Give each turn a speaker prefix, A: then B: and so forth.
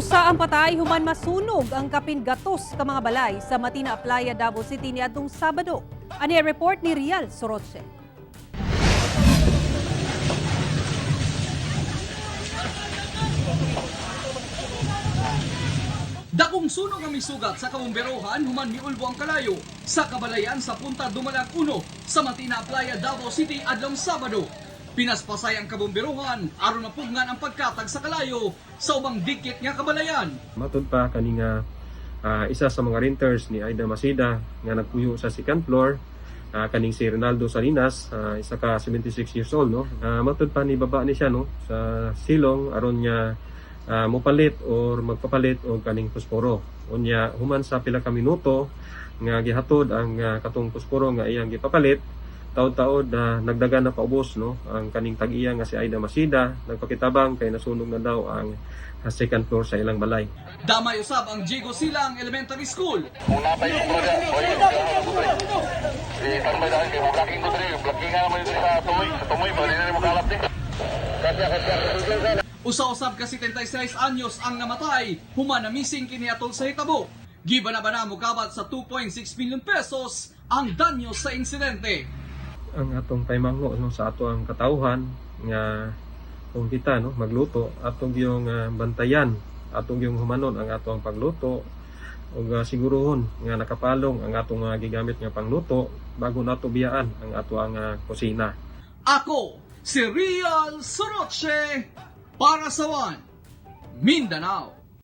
A: Dusa ang patay human masunog ang kapin gatos ka mga balay sa Matina Playa, Davao City niadtong Sabado. Ani report ni Rial Soroche.
B: Dakong sunog ang misugat sa kabumberohan human miulbo ang kalayo sa kabalayan sa Punta Dumalag 1 sa Matina Playa, Davao City adlong Sabado. Pinaspasay ang kabumberohan aron mapugnan ang pagkatag sa kalayo sa ubang dikit nga kabalayan.
C: Matod pa kaninga isa sa mga renters ni Aida Masida nga nagpuyo sa second floor, kaning si Ronaldo Salinas, isa ka 76 years old no. Matod pa ni baba ni siya no sa silong aron niya mopalit or magpapalit og kaning posporo. Unya human sa pila ka minuto nga gihatod ang katong posporo nga iyang gipapalit, taod-taod nagdagan na paubos no ang kaning tag-iya nga si Aida Masida, nagpakitabang kay nasunog na daw ang second floor sa ilang balay.
B: Damay usab ang Diego Silang Elementary School. Usa-usab ka 76 anyos ang namatay, human na missing kini atol sa hitabo. Gibanabana mo kabat sa 2.6 million pesos ang danyo sa insidente.
C: Ang atong paymangho no sa ato ang katawhan nga kung kita no magluto atong yung bantayan, atong yung humanon ang ato ang pagluto ug sigurohon nga nakapalong ang atong gigamit nga pangluto bago nato biyaan ang ato ang kusina.
B: Ako si Rial Soroche para sa One Mindanao.